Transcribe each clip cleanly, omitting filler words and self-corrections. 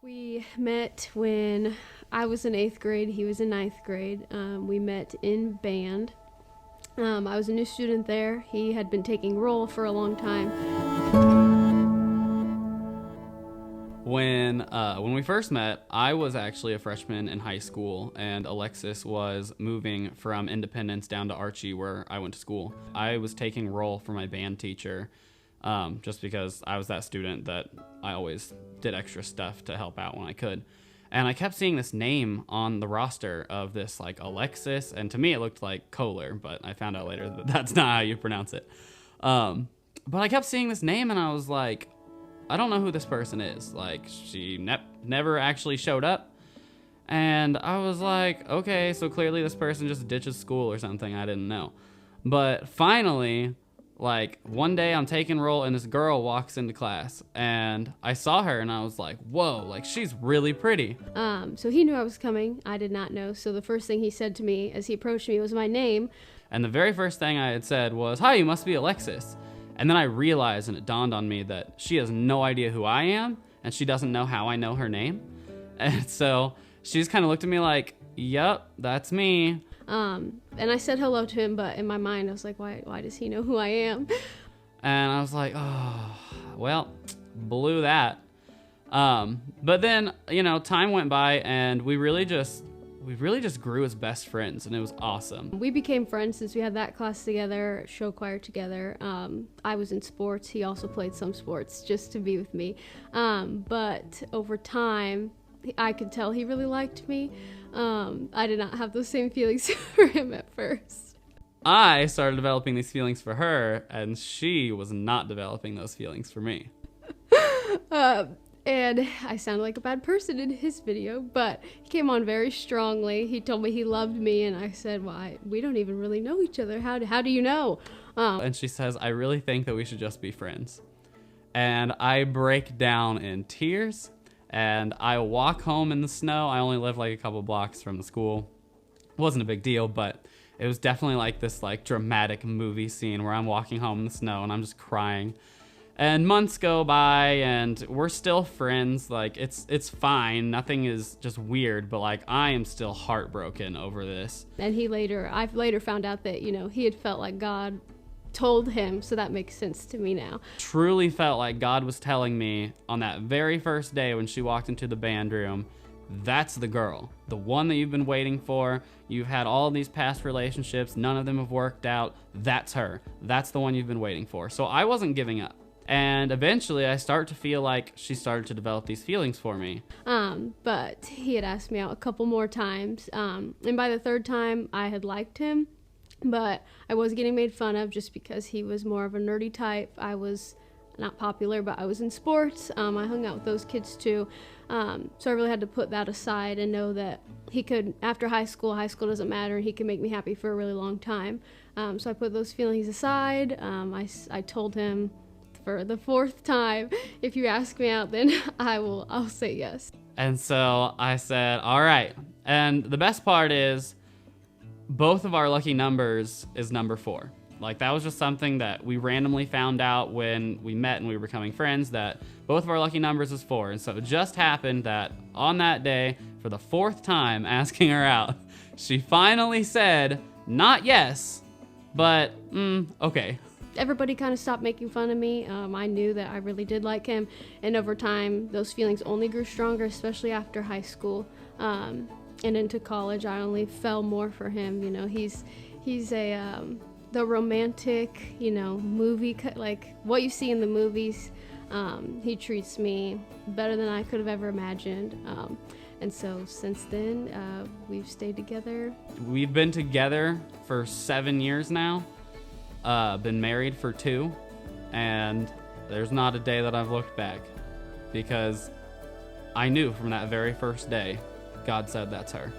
We met when I was in 8th grade, he was in 9th grade. We met in band. I was a new student there. He had been taking roll for a long time. When we first met, I was actually a freshman in high school, and Alexys was moving from Independence down to Archie, where I went to school. I was taking roll for my band teacher, just because I was that student that I always did extra stuff to help out when I could. And I kept seeing this name on the roster of this like Alexys, and to me it looked like Kohler, but I found out later that that's not how you pronounce it. But I kept seeing this name and I was like, I don't know who this person is. Like, she never actually showed up. And I was like, okay, so clearly this person just ditches school or something. I didn't know. But finally, like, one day I'm taking roll and this girl walks into class. And I saw her and I was like, whoa, like, she's really pretty. So he knew I was coming. I did not know. So the first thing he said to me as he approached me was my name. And the very first thing I had said was, hi, you must be Alexys. And then I realized, and it dawned on me, that she has no idea who I am, and she doesn't know how I know her name. And so she just kind of looked at me like, yep, that's me. And I said hello to him, but in my mind I was like, why does he know who I am? And I was like, oh, well, blew that. But then, time went by, and we really just grew as best friends, and it was awesome. We became friends since we had that class together, show choir together. I was in sports. He also played some sports just to be with me. But over time, I could tell he really liked me. I did not have those same feelings for him at first. I started developing these feelings for her, and she was not developing those feelings for me. And I sounded like a bad person in his video, but he came on very strongly. He told me he loved me, and I said, well, we don't even really know each other. How do you know? And she says, I really think that we should just be friends. And I break down in tears, and I walk home in the snow. I only live like a couple blocks from the school. It wasn't a big deal, but it was definitely like this like dramatic movie scene where I'm walking home in the snow, and I'm just crying. And months go by, and we're still friends. Like, it's fine. Nothing is just weird, but, like, I am still heartbroken over this. And I've later found out that, he had felt like God told him, so that makes sense to me now. Truly felt like God was telling me on that very first day when she walked into the band room, that's the girl. The one that you've been waiting for. You've had all these past relationships. None of them have worked out. That's her. That's the one you've been waiting for. So I wasn't giving up. And eventually I start to feel like she started to develop these feelings for me. But he had asked me out a couple more times. And by the third time I had liked him, but I was getting made fun of just because he was more of a nerdy type. I was not popular, but I was in sports. I hung out with those kids too. So I really had to put that aside and know that he could, after high school doesn't matter, and he can make me happy for a really long time. So I put those feelings aside. I told him, for the fourth time, if you ask me out, then I'll say yes. And so I said, all right. And the best part is both of our lucky numbers is number 4. Like, that was just something that we randomly found out when we met and we were becoming friends, that both of our lucky numbers is 4. And so it just happened that on that day, for the 4th time asking her out, she finally said, not yes, but okay. Everybody kind of stopped making fun of me. I knew that I really did like him, and over time those feelings only grew stronger, especially after high school and into college. I only fell more for him. He's the romantic, movie, like what you see in the movies. He treats me better than I could have ever imagined. And so since then, we've stayed together. We've been together for 7 years now. Been married for 2, and there's not a day that I've looked back, because I knew from that very first day, God said that's her.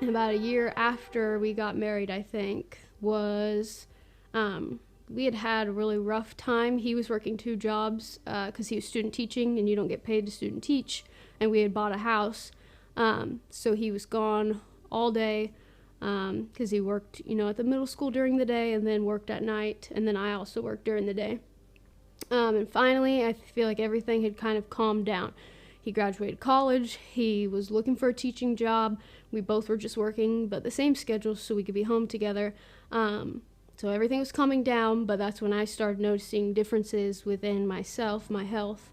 And about a year after we got married, I think, was we had a really rough time. He was working 2 jobs because he was student teaching, and you don't get paid to student teach. And we had bought a house, so he was gone all day. because he worked, at the middle school during the day and then worked at night, and then I also worked during the day. And finally, I feel like everything had kind of calmed down. He graduated college. He was looking for a teaching job. We both were just working, but the same schedule, so we could be home together. So everything was calming down, but that's when I started noticing differences within myself, my health.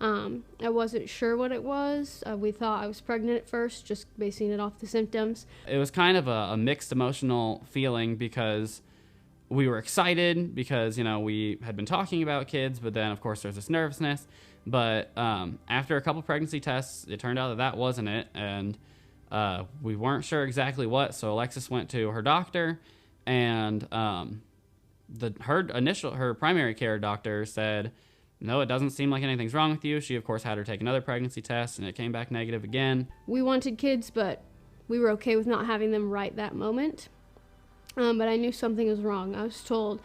I wasn't sure what it was. We thought I was pregnant at first, just basing it off the symptoms. It was kind of a mixed emotional feeling because we were excited because, we had been talking about kids, but then, of course, there's this nervousness. But after a couple pregnancy tests, it turned out that wasn't it, and we weren't sure exactly what, so Alexys went to her doctor, and her primary care doctor said, no, it doesn't seem like anything's wrong with you. She, of course, had her take another pregnancy test, and it came back negative again. We wanted kids, but we were okay with not having them right that moment. But I knew something was wrong. I was told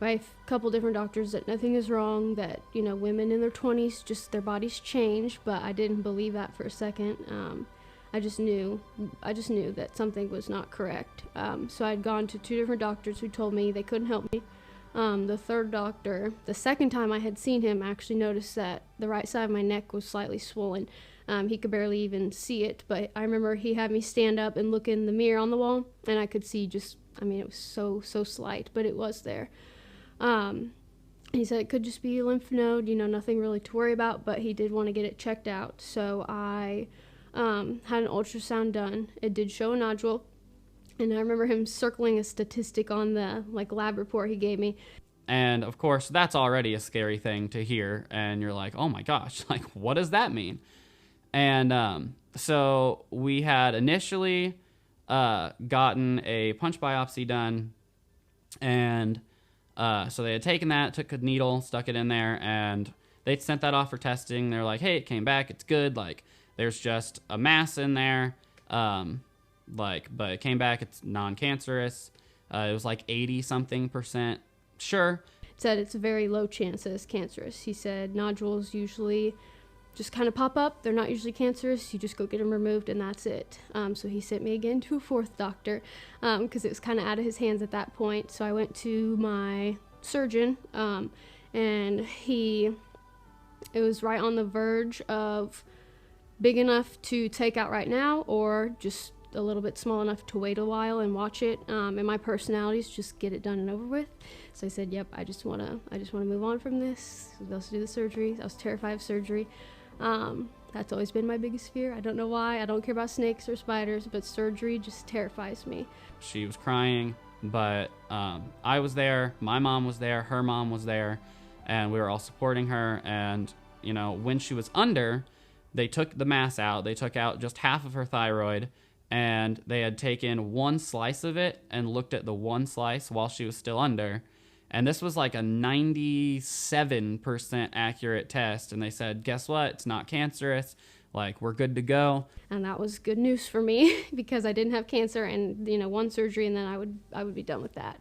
by a couple different doctors that nothing is wrong, that, women in their 20s, just their bodies change, but I didn't believe that for a second. I just knew that something was not correct. So I'd gone to 2 different doctors who told me they couldn't help me. The third doctor, the second time I had seen him, actually noticed that the right side of my neck was slightly swollen. He could barely even see it, but I remember he had me stand up and look in the mirror on the wall, and I could see it was so slight, but it was there. He said it could just be a lymph node, nothing really to worry about, but he did want to get it checked out. So I had an ultrasound done. It did show a nodule, and I remember him circling a statistic on the lab report he gave me. And of course, that's already a scary thing to hear, and you're like, oh my gosh, what does that mean? And so we had initially gotten a punch biopsy done, and so they had taken that, took a needle, stuck it in there, and they sent that off for testing. They're like, hey, it came back, it's good, there's just a mass in there, but it came back, it's non-cancerous. It was 80-something% sure. Said it's a very low chance that it's cancerous. He said nodules usually just kind of pop up. They're not usually cancerous. You just go get them removed, and that's it. So he sent me again to a 4th doctor because it was kind of out of his hands at that point. So I went to my surgeon, and it was right on the verge of big enough to take out right now, or just a little bit small enough to wait a while and watch it. And my personality is just get it done and over with. So I said, yep, I just want to move on from this. I was supposed to do the surgery. I was terrified of surgery. That's always been my biggest fear. I don't know why. I don't care about snakes or spiders, but surgery just terrifies me. She was crying, but I was there. My mom was there. Her mom was there, and we were all supporting her. And when she was under, they took the mass out. They took out just half of her thyroid, and they had taken one slice of it and looked at the one slice while she was still under. And this was a 97% accurate test. And they said, guess what? It's not cancerous. We're good to go. And that was good news for me because I didn't have cancer, and, one surgery, and then I would be done with that.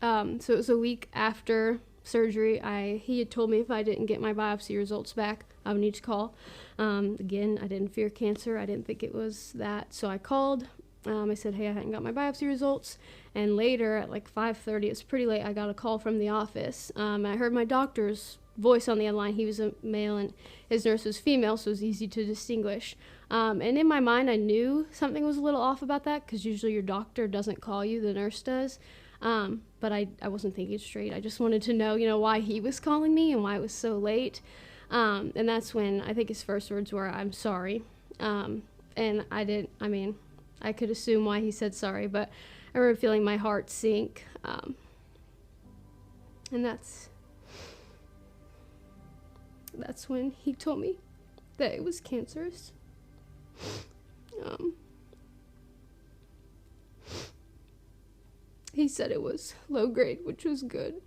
So it was a week after surgery. He had told me if I didn't get my biopsy results back, I would need to call. Again, I didn't fear cancer. I didn't think it was that. So I called. I said, hey, I hadn't got my biopsy results. And later at 5:30, it was pretty late, I got a call from the office. I heard my doctor's voice on the other line. He was a male and his nurse was female, so it was easy to distinguish. And in my mind, I knew something was a little off about that because usually your doctor doesn't call you, the nurse does. But I wasn't thinking straight. I just wanted to know, why he was calling me and why it was so late. And that's when I think his first words were, I'm sorry. And I could assume why he said sorry, but I remember feeling my heart sink. And that's when he told me that it was cancerous. He said it was low grade, which was good.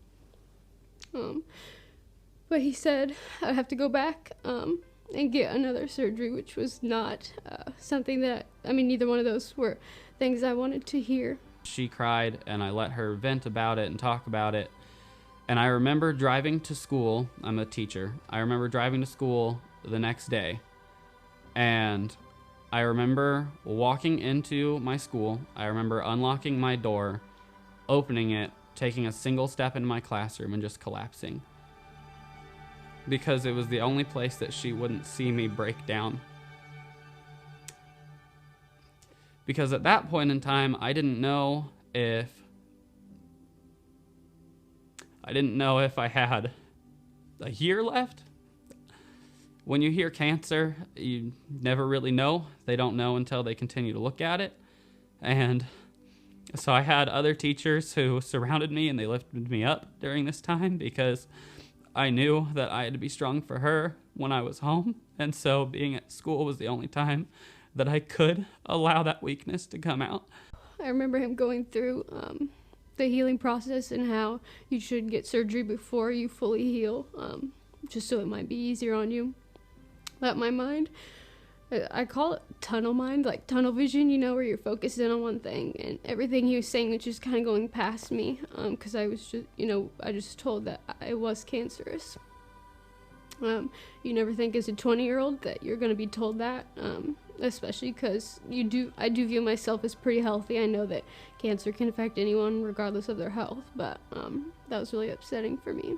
But he said I'd have to go back and get another surgery, which was not something that, neither one of those were things I wanted to hear. She cried, and I let her vent about it and talk about it. And I remember driving to school. I'm a teacher. I remember driving to school the next day, and I remember walking into my school. I remember unlocking my door, opening it, taking a single step into my classroom, and just collapsing. Because it was the only place that she wouldn't see me break down. Because at that point in time, I didn't know if I had a year left. When you hear cancer, you never really know. They don't know until they continue to look at it. And so I had other teachers who surrounded me, and they lifted me up during this time because I knew that I had to be strong for her when I was home. And so being at school was the only time that I could allow that weakness to come out. I remember him going through the healing process and how you should get surgery before you fully heal, just so it might be easier on you. But my mind, I call it tunnel mind, like tunnel vision, where you're focused in on one thing, and everything he was saying was just kind of going past me, because I was just, I just told that I was cancerous. You never think as a 20-year-old that you're going to be told that, especially because I do view myself as pretty healthy. I know that cancer can affect anyone regardless of their health, but that was really upsetting for me.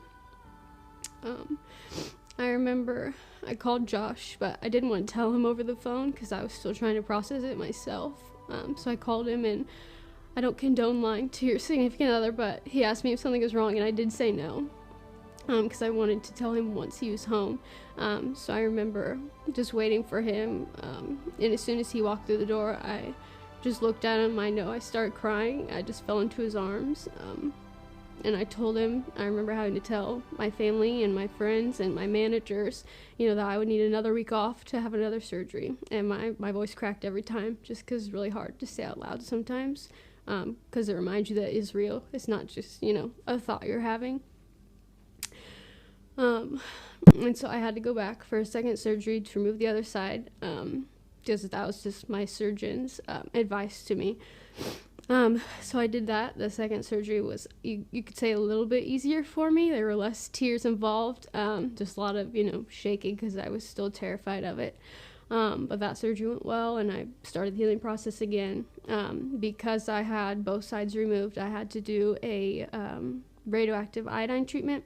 I remember I called Josh, but I didn't want to tell him over the phone because I was still trying to process it myself. So I called him, and I don't condone lying to your significant other, but he asked me if something was wrong, and I did say no. Because I wanted to tell him once he was home. So I remember just waiting for him, and as soon as he walked through the door, I just looked at him. I know I started crying. I just fell into his arms, and I told him, I remember having to tell my family and my friends and my managers, that I would need another week off to have another surgery, and my voice cracked every time, just because it's really hard to say out loud sometimes, because it reminds you that it's real. It's not just, a thought you're having. And so I had to go back for a second surgery to remove the other side, because that was just my surgeon's advice to me. So I did that. The second surgery was, you could say, a little bit easier for me. There were less tears involved, just a lot of, shaking because I was still terrified of it. But that surgery went well, and I started the healing process again. Because I had both sides removed, I had to do a radioactive iodine treatment.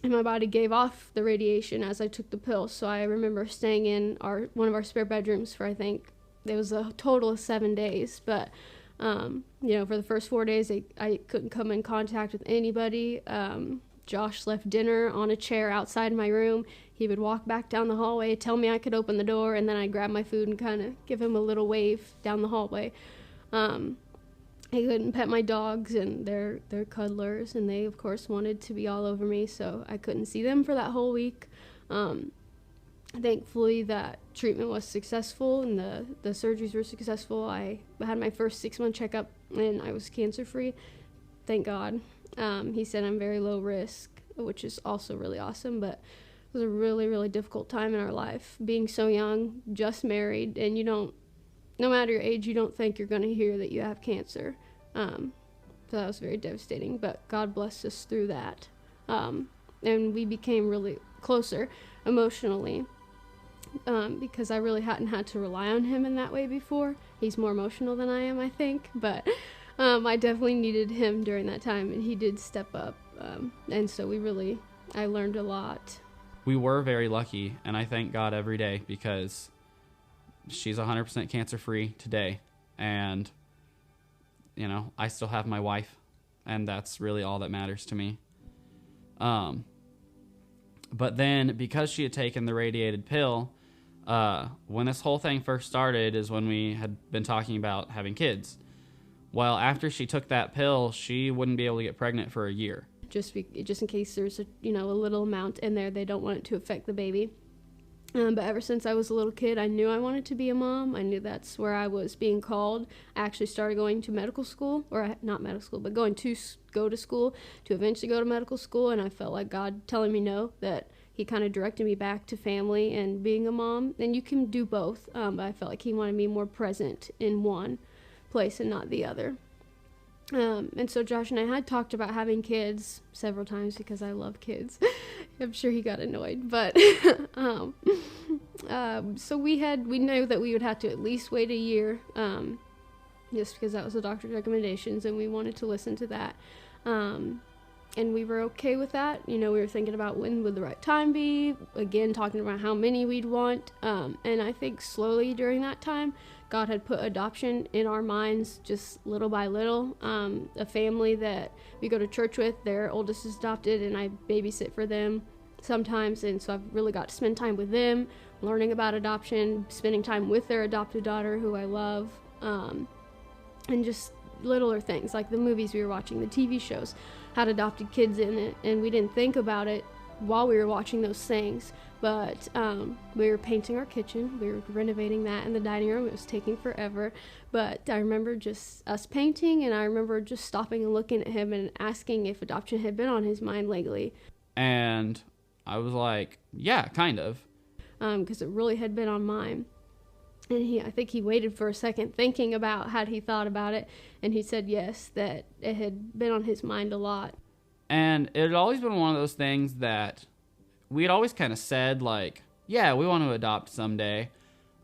And my body gave off the radiation as I took the pill. So I remember staying in one of our spare bedrooms for, I think, it was a total of 7 days. But, for the first 4 days, I couldn't come in contact with anybody. Josh left dinner on a chair outside my room. He would walk back down the hallway, tell me I could open the door, and then I'd grab my food and kind of give him a little wave down the hallway. I couldn't pet my dogs, and they're cuddlers, and they, of course, wanted to be all over me, so I couldn't see them for that whole week. Thankfully, that treatment was successful, and the surgeries were successful. I had my first 6-month checkup, and I was cancer-free. Thank God. He said I'm very low risk, which is also really awesome, but it was a really, really difficult time in our life. Being so young, just married, and no matter your age, you don't think you're going to hear that you have cancer. So that was very devastating, but God blessed us through that. And we became really closer emotionally, because I really hadn't had to rely on him in that way before. He's more emotional than I am, I think, but I definitely needed him during that time, and he did step up. And so I learned a lot. We were very lucky, and I thank God every day because she's 100% cancer-free today, and I still have my wife, and that's really all that matters to me. But then, because she had taken the radiated pill, when this whole thing first started is when we had been talking about having kids. Well, after she took that pill, she wouldn't be able to get pregnant for a year. Just in case there's a little amount in there, they don't want it to affect the baby. But ever since I was a little kid, I knew I wanted to be a mom. I knew that's where I was being called. I actually started going to medical school, or not medical school, but go to school to eventually go to medical school. And I felt like God telling me no, that he kind of directed me back to family and being a mom. And you can do both, but I felt like he wanted me more present in one place and not the other. And so Josh and I had talked about having kids several times because I love kids. I'm sure he got annoyed, but So we knew that we would have to at least wait a year, just because that was the doctor's recommendations, and we wanted to listen to that. And we were okay with that. We were thinking about when would the right time be, again, talking about how many we'd want. And I think slowly during that time, God had put adoption in our minds just little by little. A family that we go to church with, their oldest is adopted, and I babysit for them sometimes. And so I've really got to spend time with them, learning about adoption, spending time with their adopted daughter, who I love, and just littler things like the movies we were watching, the TV shows had adopted kids in it, and we didn't think about it while we were watching those things. But we were painting our kitchen, we were renovating that in the dining room. It was taking forever, but I remember just us painting, and I remember just stopping and looking at him and asking if adoption had been on his mind lately. And I was like, yeah, kind of, because it really had been on mine. And I think he waited for a second thinking about how he thought about it, and he said yes, that it had been on his mind a lot. And it had always been one of those things that we had always kind of said, like, yeah, we want to adopt someday.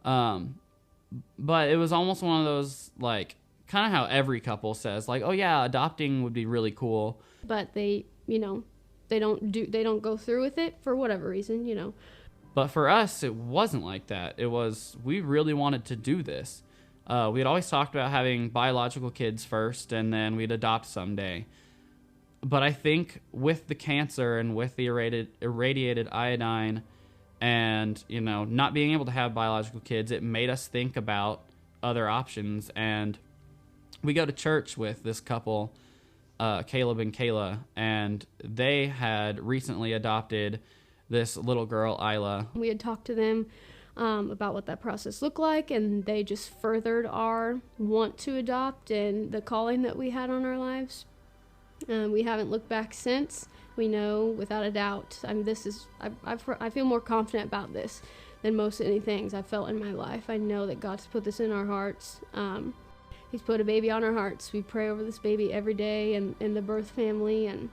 But it was almost one of those, like, kind of how every couple says, like, oh yeah, adopting would be really cool. But they don't go through with it for whatever reason. But for us, it wasn't like that. It was, we really wanted to do this. We had always talked about having biological kids first, and then we'd adopt someday. But I think with the cancer and with the irradiated iodine and, not being able to have biological kids, it made us think about other options. And we go to church with this couple, Caleb and Kayla, and they had recently adopted this little girl, Isla. We had talked to them about what that process looked like, and they just furthered our want to adopt and the calling that we had on our lives. We haven't looked back since. We know without a doubt. I feel more confident about this than most anything I've felt in my life. I know that God's put this in our hearts. He's put a baby on our hearts. We pray over this baby every day, and the birth family, and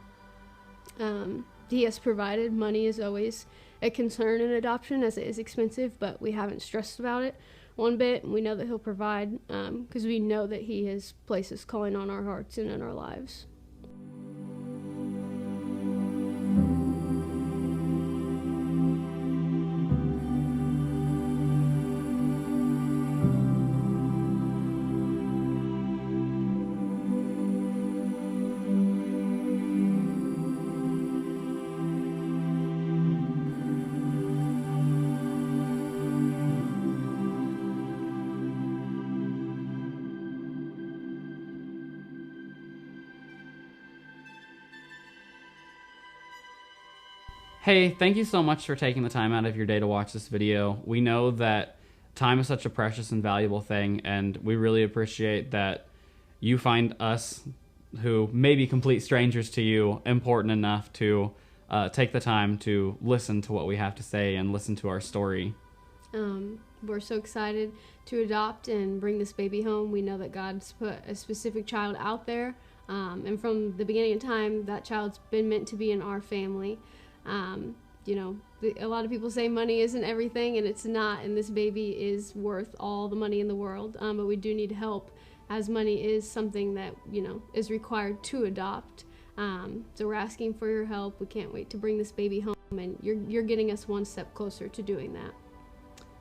He has provided. Money is always a concern in adoption, as it is expensive, but we haven't stressed about it one bit. We know that He'll provide, because we know that He has placed His calling on our hearts and in our lives. Hey, thank you so much for taking the time out of your day to watch this video. We know that time is such a precious and valuable thing, and we really appreciate that you find us, who may be complete strangers to you, important enough to take the time to listen to what we have to say and listen to our story. We're so excited to adopt and bring this baby home. We know that God's put a specific child out there, and from the beginning of time, that child's been meant to be in our family. A lot of people say money isn't everything, and it's not, and this baby is worth all the money in the world, but we do need help, as money is something that is required to adopt. So we're asking for your help. We can't wait to bring this baby home, and you're getting us one step closer to doing that.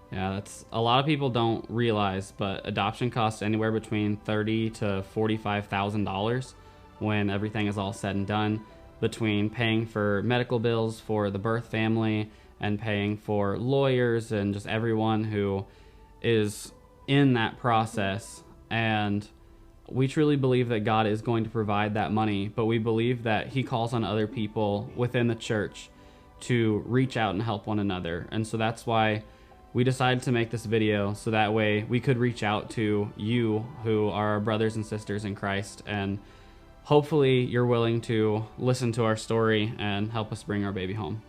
Yeah, that's a lot of people don't realize, but adoption costs anywhere between $30,000 to $45,000 when everything is all said and done, between paying for medical bills for the birth family and paying for lawyers and just everyone who is in that process. And we truly believe that God is going to provide that money, but we believe that He calls on other people within the church to reach out and help one another. And so that's why we decided to make this video, so that way we could reach out to you who are our brothers and sisters in Christ, and hopefully you're willing to listen to our story and help us bring our baby home.